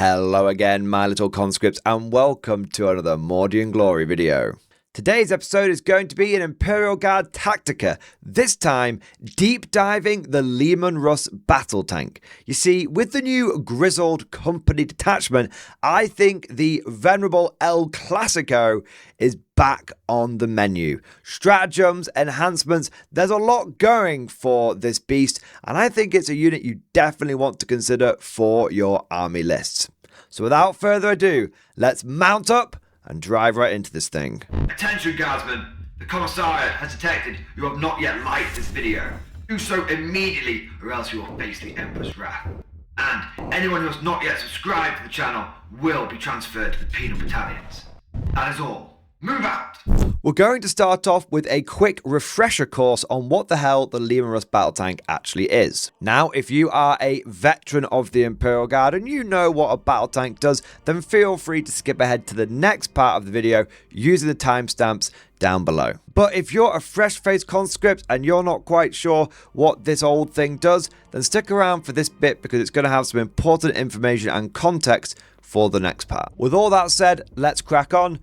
Hello again, my little conscripts, and welcome to another Mordian Glory video. Today's episode is going to be an Imperial Guard Tactica, this time deep diving the Leman Russ battle tank. You see, with the new Grizzled Company detachment, I think the venerable El Classico is back on the menu. Stratagems, enhancements, there's a lot going for this beast, and I think it's a unit you definitely want to consider for your army lists. So without further ado, let's mount up and drive right into this thing. Attention guardsmen, the Commissariat has detected you have not yet liked this video. Do so immediately or else you will face the Emperor's wrath. And anyone who has not yet subscribed to the channel will be transferred to the penal battalions. That is all. Move out! We're going to start off with a quick refresher course on what the hell the Leman Russ battle tank actually is. Now, if you are a veteran of the Imperial Guard and you know what a battle tank does, then feel free to skip ahead to the next part of the video using the timestamps down below. But if you're a fresh-faced conscript and you're not quite sure what this old thing does, then stick around for this bit because it's going to have some important information and context for the next part. With all that said, let's crack on.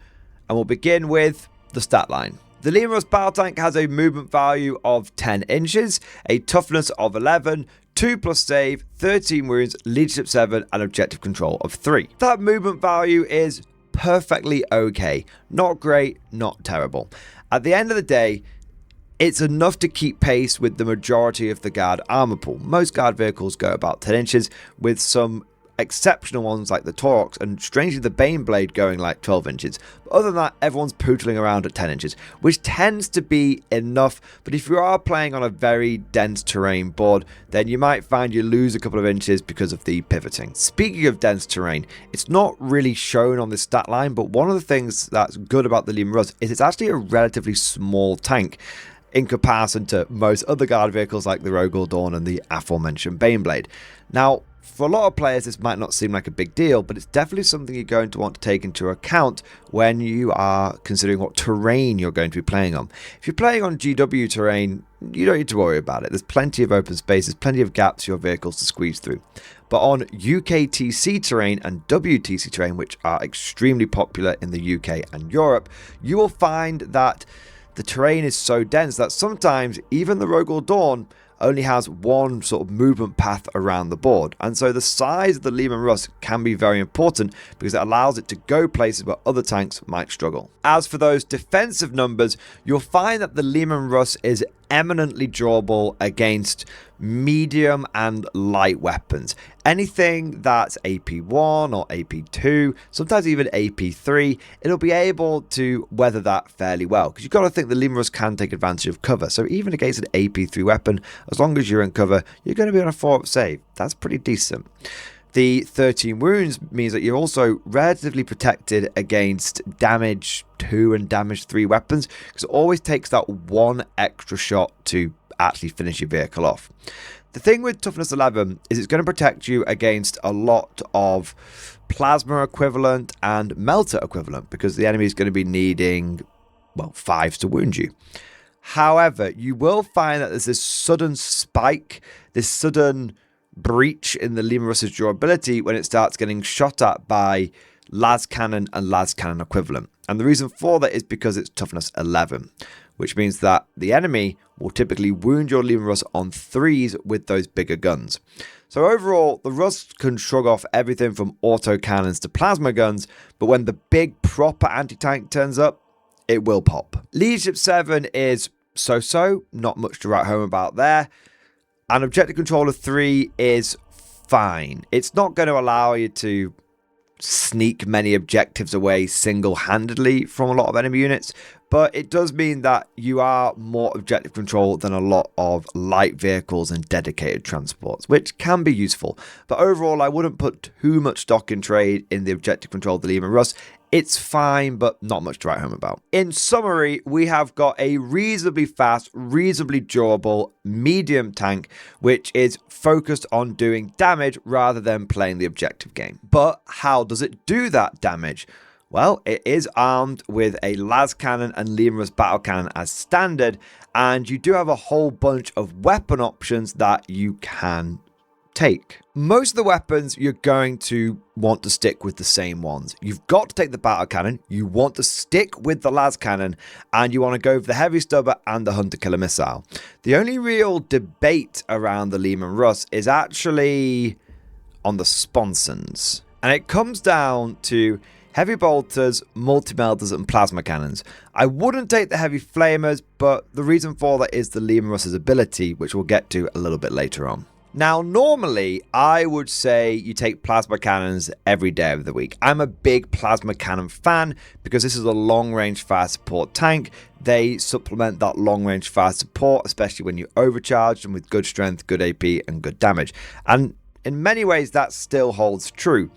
And we'll begin with the stat line. The Leman Russ battle tank has a movement value of 10 inches, a toughness of 11, 2+ save, 13 wounds, leadership 7, and objective control of 3. That movement value is perfectly okay. Not great, not terrible. At the end of the day, it's enough to keep pace with the majority of the Guard armor pool. Most Guard vehicles go about 10 inches, with some exceptional ones like the Taurox and strangely the Baneblade going like 12 inches. But other than that, everyone's pootling around at 10 inches, which tends to be enough. But if you are playing on a very dense terrain board, then you might find you lose a couple of inches because of the pivoting. Speaking of dense terrain, it's not really shown on this stat line, but one of the things that's good about the Leman Russ is it's actually a relatively small tank in comparison to most other Guard vehicles like the Rogal Dawn and the aforementioned Baneblade. Now, for a lot of players, this might not seem like a big deal, but it's definitely something you're going to want to take into account when you are considering what terrain you're going to be playing on. If you're playing on GW terrain, you don't need to worry about it. There's plenty of open spaces, plenty of gaps for your vehicles to squeeze through. But on UKTC terrain and WTC terrain, which are extremely popular in the UK and Europe, you will find that the terrain is so dense that sometimes even the Rogal Dawn only has one sort of movement path around the board. And so the size of the Leman Russ can be very important because it allows it to go places where other tanks might struggle. As for those defensive numbers, you'll find that the Leman Russ is eminently drawable against medium and light weapons. Anything that's AP1 or AP2, sometimes even AP3, it'll be able to weather that fairly well. Because you've got to think the Leman Russ can take advantage of cover. So even against an AP3 weapon, as long as you're in cover, you're going to be on a 4-up save. That's pretty decent. The 13 wounds means that you're also relatively protected against damage 2 and damage 3 weapons, because it always takes that one extra shot to actually finish your vehicle off. The thing with toughness 11 is it's going to protect you against a lot of plasma equivalent and melter equivalent, because the enemy is going to be needing, well, 5s to wound you. However, you will find that there's this sudden spike, this sudden breach in the Leman Russ's durability when it starts getting shot at by las cannon and las cannon equivalent. And the reason for that is because it's toughness 11, which means that the enemy will typically wound your Leman Russ on 3s with those bigger guns. So overall, the Russ can shrug off everything from auto cannons to plasma guns, but when the big proper anti-tank turns up, it will pop. Leadership 7 is so-so, not much to write home about there. And objective control of 3 is fine. It's not going to allow you to sneak many objectives away single-handedly from a lot of enemy units, but it does mean that you are more objective control than a lot of light vehicles and dedicated transports, which can be useful. But overall, I wouldn't put too much stock in trade in the objective control of the Leman Russ. It's fine, but not much to write home about. In summary, we have got a reasonably fast, reasonably durable medium tank, which is focused on doing damage rather than playing the objective game. But how does it do that damage? Well, it is armed with a las cannon and Leman Russ battle cannon as standard, and you do have a whole bunch of weapon options that you can take. Most of the weapons, you're going to want to stick with the same ones. You've got to take the battle cannon, you want to stick with the las cannon, and you want to go for the heavy stubber and the hunter killer missile. The only real debate around the Leman Russ is actually on the sponsons. And it comes down to heavy bolters, multi-melters, and plasma cannons. I wouldn't take the heavy flamers, but the reason for that is the Leman Russ's ability, which we'll get to a little bit later on. Now, normally, I would say you take plasma cannons every day of the week. I'm a big plasma cannon fan because this is a long-range fire support tank. They supplement that long-range fire support, especially when you overcharge them with good strength, good AP, and good damage. And in many ways, that still holds true.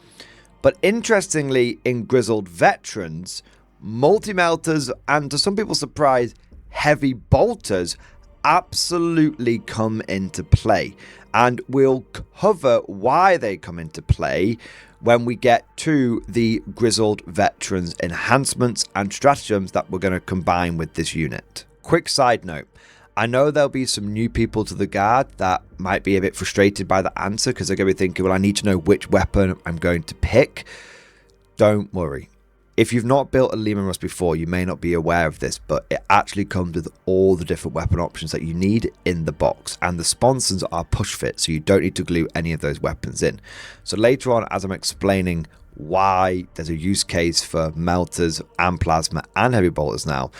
But interestingly, in Grizzled Veterans, multi-melters, and to some people's surprise, heavy bolters absolutely come into play. And we'll cover why they come into play when we get to the Grizzled Veterans enhancements and stratagems that we're going to combine with this unit. Quick side note. I know there'll be some new people to the guard that might be a bit frustrated by the answer because they're going to be thinking, well, I need to know which weapon I'm going to pick. Don't worry. If you've not built a Leman Russ before, you may not be aware of this, but it actually comes with all the different weapon options that you need in the box. And the sponsons are push fit, so you don't need to glue any of those weapons in. So later on, as I'm explaining why there's a use case for melters and plasma and heavy bolters now,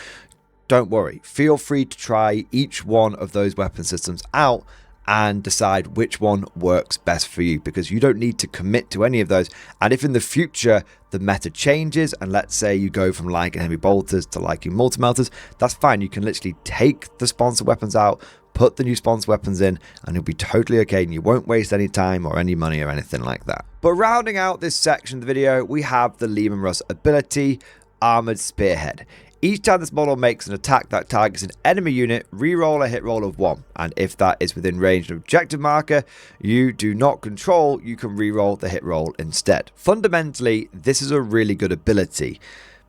don't worry. Feel free to try each one of those weapon systems out and decide which one works best for you, because you don't need to commit to any of those. And if in the future the meta changes and let's say you go from liking heavy bolters to liking multi-melters, that's fine. You can literally take the sponsor weapons out, put the new sponsor weapons in, and you'll be totally okay, and you won't waste any time or any money or anything like that. But rounding out this section of the video, we have the Leman Russ ability, Armored Spearhead. Each time this model makes an attack that targets an enemy unit, reroll a hit roll of 1. And if that is within range of an objective marker you do not control, you can reroll the hit roll instead. Fundamentally, this is a really good ability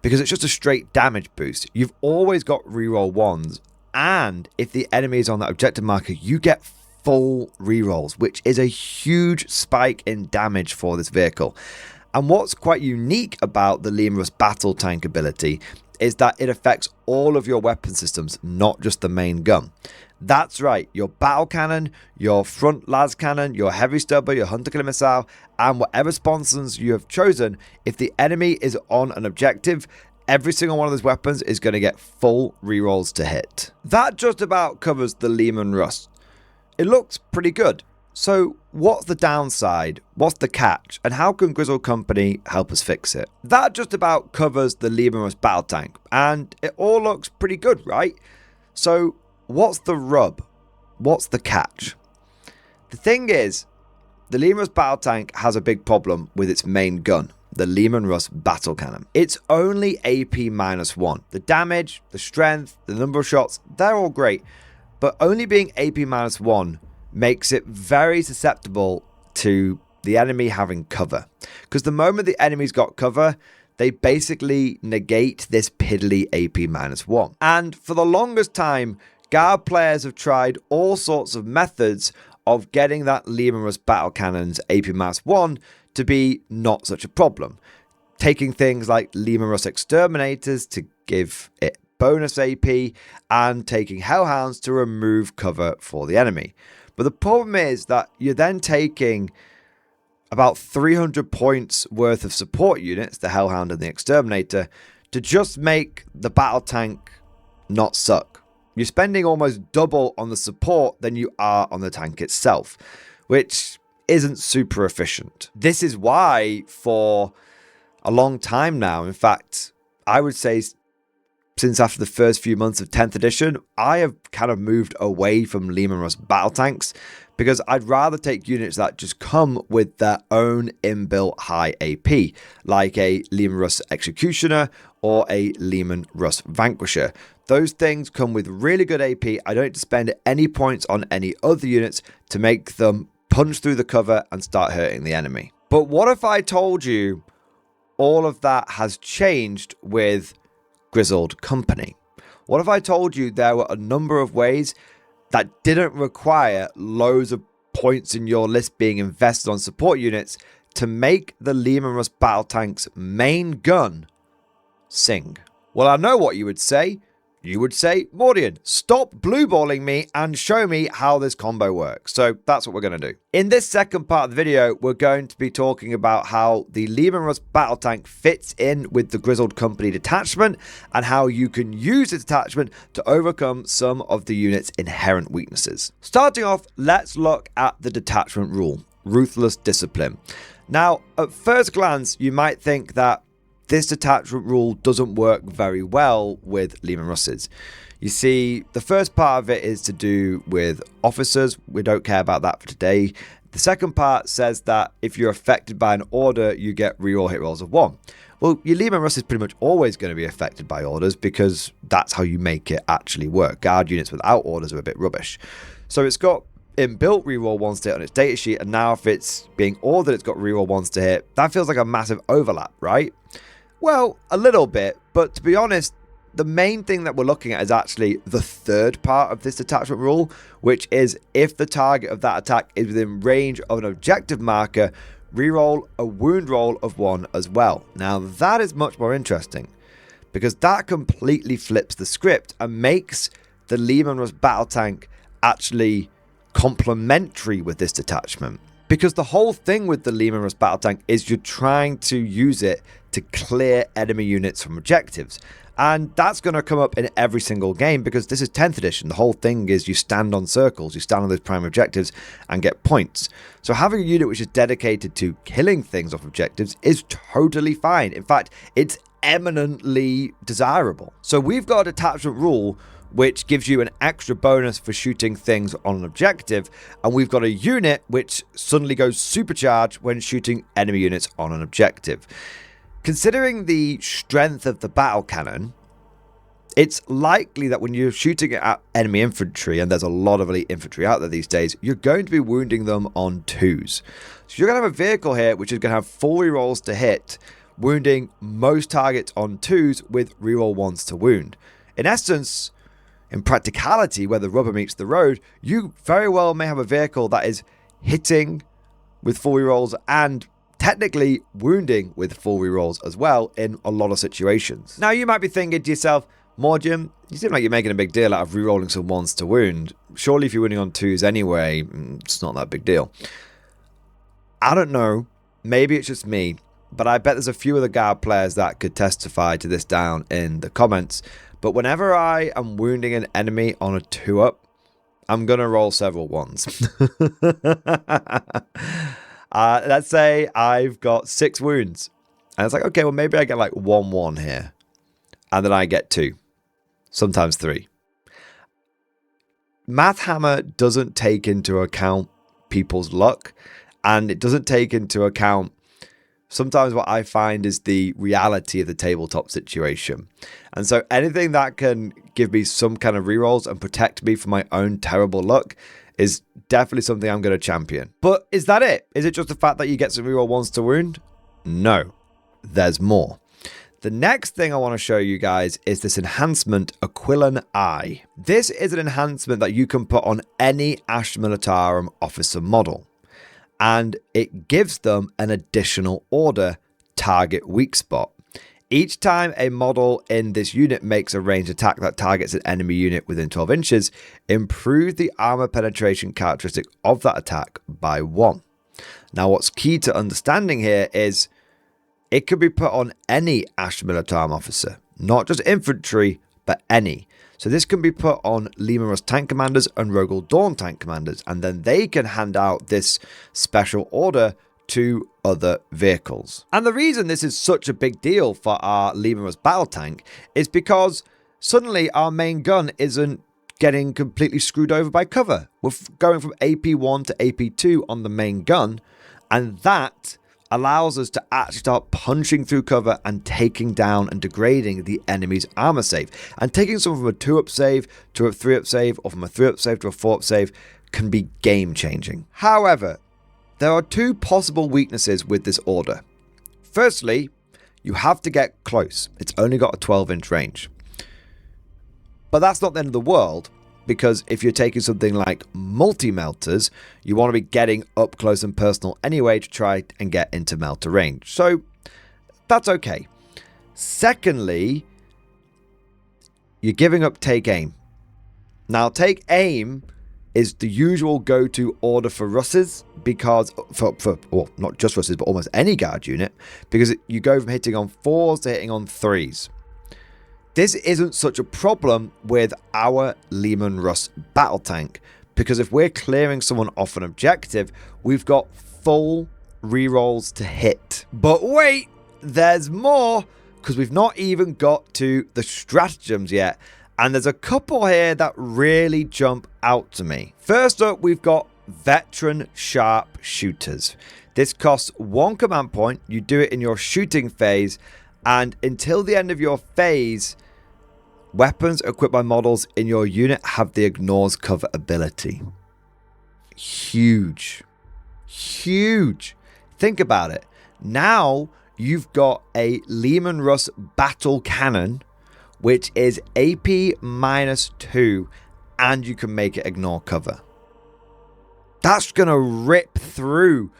because it's just a straight damage boost. You've always got reroll 1s, and if the enemy is on that objective marker, you get full rerolls, which is a huge spike in damage for this vehicle. And what's quite unique about the Leman Russ battle tank ability is that it affects all of your weapon systems, not just the main gun. That's right, your battle cannon, your front las cannon, your heavy stubber, your hunter killer missile, and whatever sponsons you have chosen, if the enemy is on an objective, every single one of those weapons is going to get full rerolls to hit. That just about covers the Leman Russ. It looks pretty good. So what's the downside? What's the catch? And how can Grizzled Company help us fix it? That just about covers the Leman Russ battle tank, and it all looks pretty good, right? So what's the rub? What's the catch? The thing is, the Leman Russ battle tank has a big problem with its main gun, the Leman Russ battle cannon. It's only AP -1. The damage, the strength, the number of shots, they're all great, but only being AP -1 makes it very susceptible to the enemy having cover. Because the moment the enemy's got cover, they basically negate this piddly AP -1. And for the longest time, guard players have tried all sorts of methods of getting that Leman Russ battle cannon's AP -1 to be not such a problem. Taking things like Leman Russ exterminators to give it bonus AP, and taking hellhounds to remove cover for the enemy. But the problem is that you're then taking about 300 points worth of support units, the Hellhound and the Exterminator, to just make the battle tank not suck. You're spending almost double on the support than you are on the tank itself, which isn't super efficient. This is why for a long time now, in fact, I would say since after the first few months of 10th edition, I have kind of moved away from Leman Russ battle tanks because I'd rather take units that just come with their own inbuilt high AP, like a Leman Russ Executioner or a Leman Russ Vanquisher. Those things come with really good AP. I don't need to spend any points on any other units to make them punch through the cover and start hurting the enemy. But what if I told you all of that has changed with Grizzled Company? What if I told you there were a number of ways that didn't require loads of points in your list being invested on support units to make the Leman Russ battle tank's main gun sing. Well, I know what you would say. You would say, Mordian, stop blueballing me and show me how this combo works. So that's what we're going to do. In this second part of the video, we're going to be talking about how the Leman Russ battle tank fits in with the Grizzled Company detachment and how you can use this detachment to overcome some of the unit's inherent weaknesses. Starting off, let's look at the detachment rule, Ruthless Discipline. Now, at first glance, you might think that this detachment rule doesn't work very well with Leman Russes. You see, the first part of it is to do with officers. We don't care about that for today. The second part says that if you're affected by an order, you get reroll hit rolls of 1. Well, your Leman Russ is pretty much always going to be affected by orders because that's how you make it actually work. Guard units without orders are a bit rubbish. So it's got inbuilt reroll 1s to hit on its datasheet, and now if it's being ordered, it's got reroll 1s to hit. That feels like a massive overlap, right? Well, a little bit, but to be honest, the main thing that we're looking at is actually the third part of this detachment rule, which is if the target of that attack is within range of an objective marker, reroll a wound roll of 1 as well. Now that is much more interesting because that completely flips the script and makes the Leman Russ battle tank actually complementary with this detachment. Because the whole thing with the Leman Russ battle tank is you're trying to use it to clear enemy units from objectives. And that's going to come up in every single game because this is 10th edition. The whole thing is you stand on circles, you stand on those prime objectives and get points. So having a unit which is dedicated to killing things off objectives is totally fine. In fact, it's eminently desirable. So we've got a detachment rule which gives you an extra bonus for shooting things on an objective, and we've got a unit which suddenly goes supercharged when shooting enemy units on an objective. Considering the strength of the battle cannon, it's likely that when you're shooting at enemy infantry, and there's a lot of elite infantry out there these days, you're going to be wounding them on 2s. So you're going to have a vehicle here which is going to have 4 rerolls to hit, wounding most targets on 2s with reroll 1s to wound. In essence, in practicality, where the rubber meets the road, you very well may have a vehicle that is hitting with 4 rerolls and technically wounding with 4 rerolls as well in a lot of situations. Now you might be thinking to yourself, Mordian, you seem like you're making a big deal out of rerolling some 1s to wound. Surely if you're winning on 2s anyway, it's not that big deal. I don't know. Maybe it's just me, but I bet there's a few other guard players that could testify to this down in the comments. But whenever I am wounding an enemy on a 2-up, I'm going to roll several 1s. Let's say I've got 6 wounds. And it's like, okay, well, maybe I get like 1-1 here. And then I get 2. Sometimes 3. Math Hammer doesn't take into account people's luck. And it doesn't take into account sometimes what I find is the reality of the tabletop situation. And so anything that can give me some kind of rerolls and protect me from my own terrible luck is definitely something I'm going to champion. But is that it? Is it just the fact that you get some reroll 1s to wound? No, there's more. The next thing I want to show you guys is this enhancement, Aquilan Eye. This is an enhancement that you can put on any Astra Militarum officer model. And it gives them an additional order, target weak spot. Each time a model in this unit makes a ranged attack that targets an enemy unit within 12 inches, improve the armor penetration characteristic of that attack by 1. Now what's key to understanding here is it could be put on any Astra Militarum officer, not just infantry, but any. So this can be put on Leman Russ tank commanders and Rogal Dawn tank commanders, and then they can hand out this special order to other vehicles. And the reason this is such a big deal for our Leman Russ battle tank is because suddenly our main gun isn't getting completely screwed over by cover. We're going from AP1 to AP2 on the main gun, and that allows us to actually start punching through cover and taking down and degrading the enemy's armor save. And taking someone from a 2-up save to a 3-up save, or from a 3-up save to a 4-up save, can be game changing. However, there are 2 possible weaknesses with this order. Firstly, you have to get close. It's only got a 12-inch range. But that's not the end of the world. because if you're taking something like multi-melters, you want to be getting up close and personal anyway to try and get into melter range. So that's okay. Secondly, you're giving up take aim. Now, take aim is the usual go-to order for Russes, because well, not just Russes, but almost any guard unit, because you go from hitting on 4s to hitting on 3s. This isn't such a problem with our Leman Russ battle tank, because if we're clearing someone off an objective, we've got full rerolls to hit. But wait, there's more, because we've not even got to the stratagems yet. And there's a couple here that really jump out to me. First up, we've got veteran sharpshooters. This costs 1 command point. You do it in your shooting phase, and until the end of your phase, weapons equipped by models in your unit have the ignores cover ability. Huge. Huge. Think about it. Now you've got a Leman Russ battle cannon, which is AP -2, and you can make it ignore cover. That's going to rip through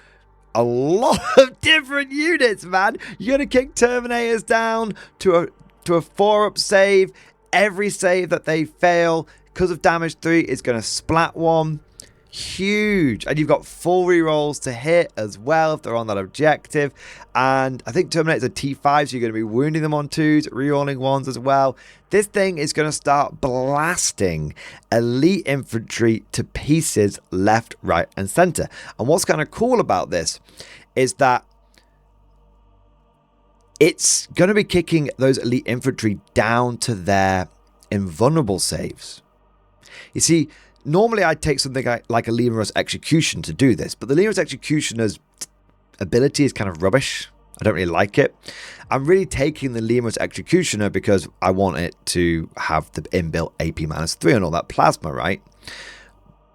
a lot of different units, man. You're going to kick Terminators down to a 4-up save. Every save that they fail, because of damage 3, is going to splat 1. Huge. And you've got full rerolls to hit as well if they're on that objective. And I think Terminators are T5, so you're going to be wounding them on 2s, rerolling 1s as well. This thing is going to start blasting elite infantry to pieces left, right, and center. And what's kind of cool about this is that it's going to be kicking those elite infantry down to their invulnerable saves. You see, normally I'd take something like a Leman Russ Execution to do this, but the Leman Russ Executioner's ability is kind of rubbish. I don't really like it. I'm really taking the Leman Russ Executioner because I want it to have the inbuilt AP -3 and all that plasma, right?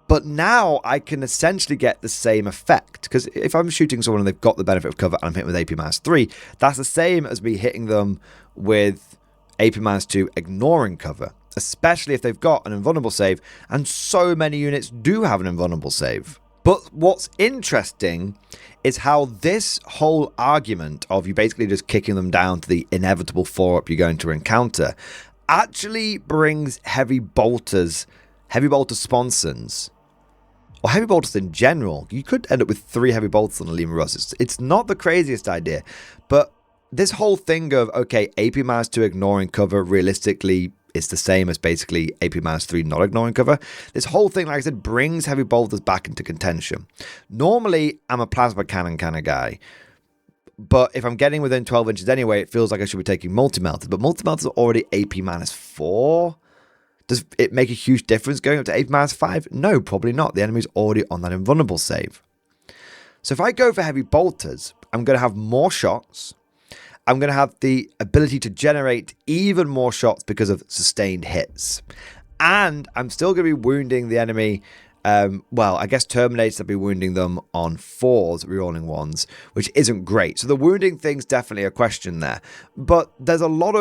But now I can essentially get the same effect, because if I'm shooting someone and they've got the benefit of cover and I'm hitting with AP -3, that's the same as me hitting them with AP -2 ignoring cover, especially if they've got an invulnerable save, and so many units do have an invulnerable save. But what's interesting is how this whole argument of you basically just kicking them down to the inevitable 4-up you're going to encounter actually brings heavy bolter sponsons, or heavy bolters in general. You could end up with 3 heavy bolters on a Leman Russ. It's not the craziest idea, but this whole thing of, okay, AP -2 ignoring cover, realistically, it's the same as basically AP -3 not ignoring cover. This whole thing, like I said, brings heavy bolters back into contention. Normally, I'm a plasma cannon kind of guy, but if I'm getting within 12 inches anyway, it feels like I should be taking multi-melters. But multi-melters are already AP -4. Does it make a huge difference going up to AP -5? No, probably not. The enemy's already on that invulnerable save. So if I go for heavy bolters, I'm going to have more shots. I'm going to have the ability to generate even more shots because of sustained hits. And I'm still going to be wounding the enemy. Well, I guess Terminators will be wounding them on 4s, rerolling 1s, which isn't great. So the wounding thing's definitely a question there. But there's a lot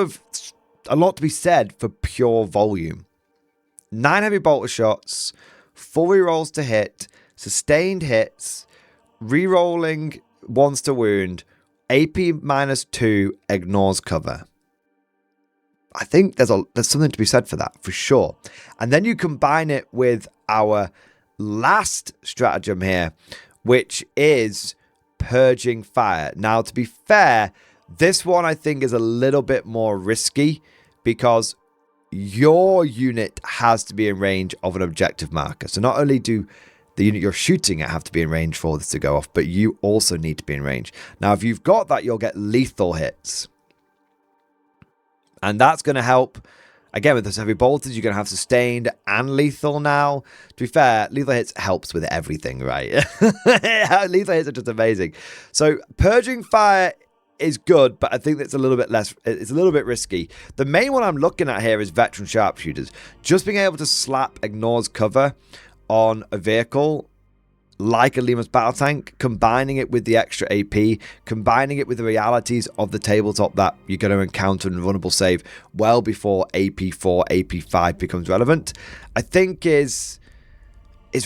to be said for pure volume. 9 heavy bolter shots, 4 rerolls to hit, sustained hits, rerolling 1s to wound, AP -2 ignores cover. I think there's something to be said for that, for sure. And then you combine it with our last stratagem here, which is purging fire. Now, to be fair, this one I think is a little bit more risky, because your unit has to be in range of an objective marker. So not only do the unit you're shooting at have to be in range for this to go off, but you also need to be in range. Now, if you've got that, you'll get lethal hits. And that's going to help. Again, with those heavy bolters, you're going to have sustained and lethal now. To be fair, lethal hits helps with everything, right? Lethal hits are just amazing. So purging fire is good, but I think it's a little bit risky. The main one I'm looking at here is veteran sharpshooters. Just being able to slap ignores cover on a vehicle like a Leman Russ battle tank, combining it with the extra AP, combining it with the realities of the tabletop that you're going to encounter in vulnerable save well before AP4, AP5 becomes relevant, I think is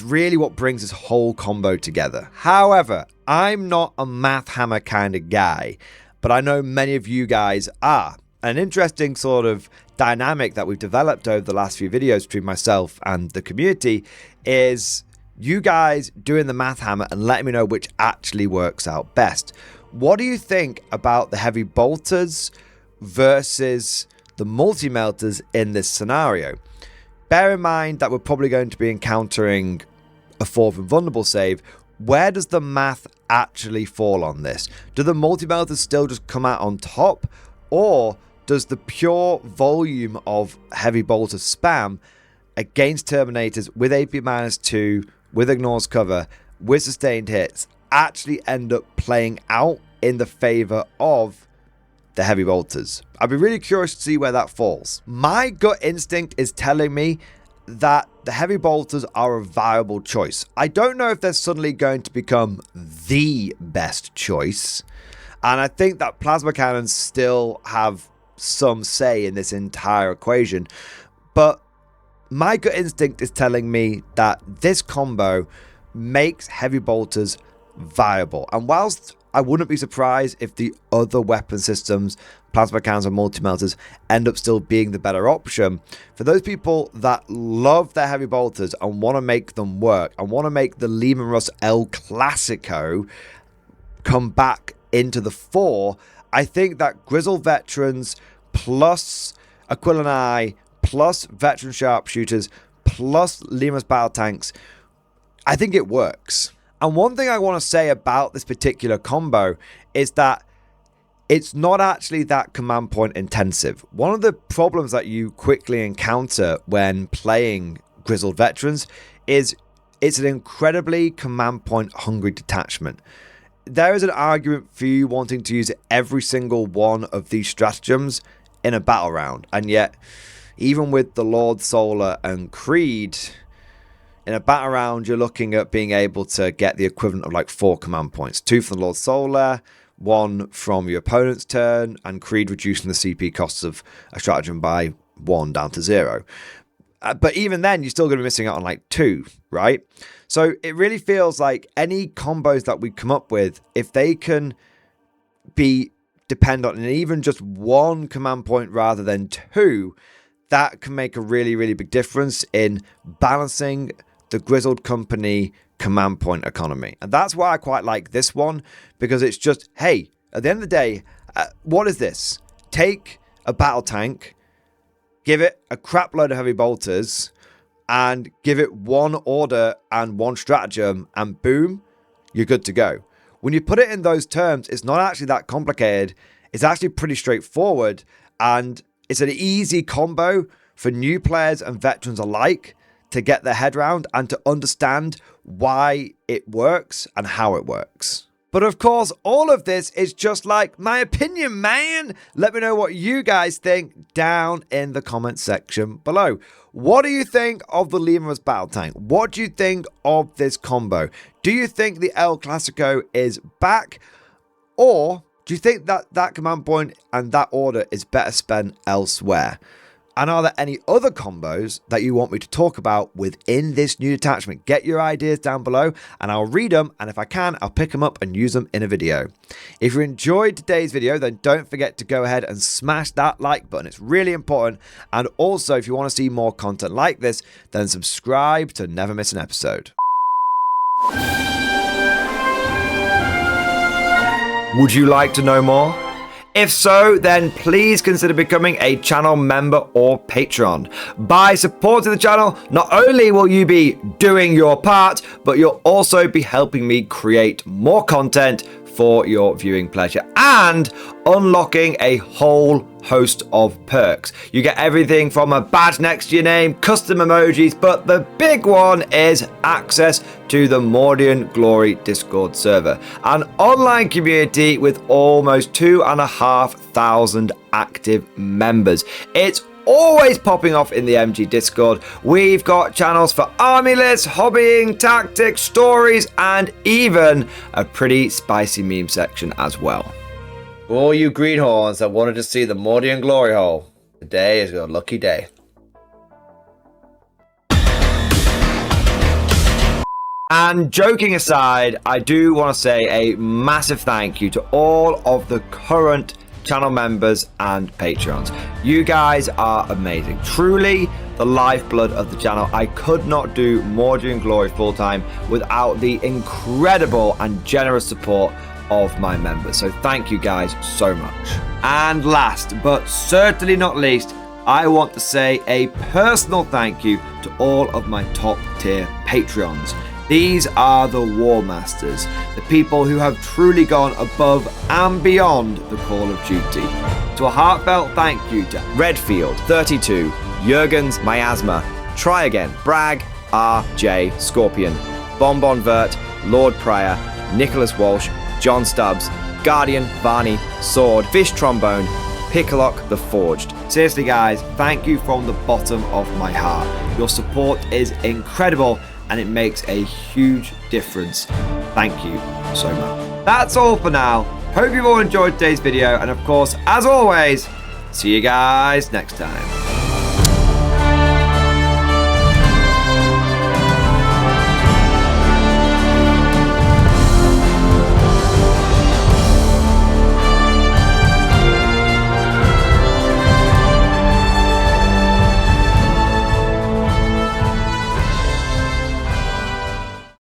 really what brings this whole combo together. However, I'm not a math hammer kind of guy, but I know many of you guys are. An interesting sort of dynamic that we've developed over the last few videos between myself and the community is you guys doing the math hammer and letting me know which actually works out best. What do you think about the heavy bolters versus the multi-melters in this scenario? Bear in mind that we're probably going to be encountering a 4th invulnerable save. Where does the math actually fall on this? Do the multi-melters still just come out on top? Or does the pure volume of heavy bolter spam against Terminators with AP -2, with ignores cover, with sustained hits, actually end up playing out in the favor of the heavy bolters? I'd be really curious to see where that falls. My gut instinct is telling me that the heavy bolters are a viable choice. I don't know if they're suddenly going to become the best choice, and I think that plasma cannons still have some say in this entire equation, but my gut instinct is telling me that this combo makes heavy bolters viable. And whilst I wouldn't be surprised if the other weapon systems, plasma cannons and multi-melters, end up still being the better option, for those people that love their heavy bolters and want to make them work and want to make the Leman Russ El Classico come back into the fore, I think that Grizzled Veterans plus Aquilini plus veteran sharpshooters plus Leman Russ battle tanks, I think it works. And one thing I want to say about this particular combo is that it's not actually that command point intensive. One of the problems that you quickly encounter when playing Grizzled Veterans is it's an incredibly command point hungry detachment. There is an argument for you wanting to use every single one of these stratagems in a battle round, and yet even with the Lord Solar and Creed, in a battle round, you're looking at being able to get the equivalent of like 4 command points. 2 from the Lord Solar, 1 from your opponent's turn, and Creed reducing the CP costs of a stratagem by 1 down to 0. But even then, you're still going to be missing out on like 2, right? So it really feels like any combos that we come up with, if they can be dependent on even just 1 command point rather than 2, that can make a really, really big difference in balancing the Grizzled Company command point economy. And that's why I quite like this one, because it's just, hey, at the end of the day, what is this? Take a battle tank, give it a crap load of heavy bolters, and give it 1 order and 1 stratagem, and boom, you're good to go. When you put it in those terms, it's not actually that complicated. It's actually pretty straightforward, and it's an easy combo for new players and veterans alike to get their head around and to understand why it works and how it works. But of course, all of this is just like my opinion, man. Let me know what you guys think down in the comment section below. What do you think of the Leman Russ battle tank? What do you think of this combo? Do you think the El Classico is back? Or do you think that that command point and that order is better spent elsewhere? And are there any other combos that you want me to talk about within this new detachment? Get your ideas down below and I'll read them, and if I can, I'll pick them up and use them in a video. If you enjoyed today's video, then don't forget to go ahead and smash that like button. It's really important. And also, if you want to see more content like this, then subscribe to never miss an episode. Would you like to know more? If so, then please consider becoming a channel member or patron. By supporting the channel, not only will you be doing your part, but you'll also be helping me create more content for your viewing pleasure and unlocking a whole host of perks. You get everything from a badge next to your name, custom emojis, but the big one is access to the Mordian Glory Discord server, an online community with almost 2,500 active members. It's always popping off in the MG Discord. We've got channels for army lists, hobbying, tactics, stories, and even a pretty spicy meme section as well. For all you greenhorns that wanted to see the Mordian glory hole, today is your lucky day. And joking aside, I do want to say a massive thank you to all of the current channel members and Patreons. You guys are amazing. Truly the lifeblood of the channel. I could not do Mordian Glory full-time without the incredible and generous support of my members. So thank you guys so much. And last but certainly not least, I want to say a personal thank you to all of my top tier Patreons. These are the War Masters, the people who have truly gone above and beyond the call of duty. So a heartfelt thank you to Redfield, 32, Jurgens, Miasma, Try Again, Bragg, RJ, Scorpion, Bonbon Vert, Lord Pryor, Nicholas Walsh, John Stubbs, Guardian, Varney, Sword, Fish Trombone, Picklock the Forged. Seriously guys, thank you from the bottom of my heart. Your support is incredible and it makes a huge difference. Thank you so much. That's all for now. Hope you've all enjoyed today's video, and of course, as always, see you guys next time.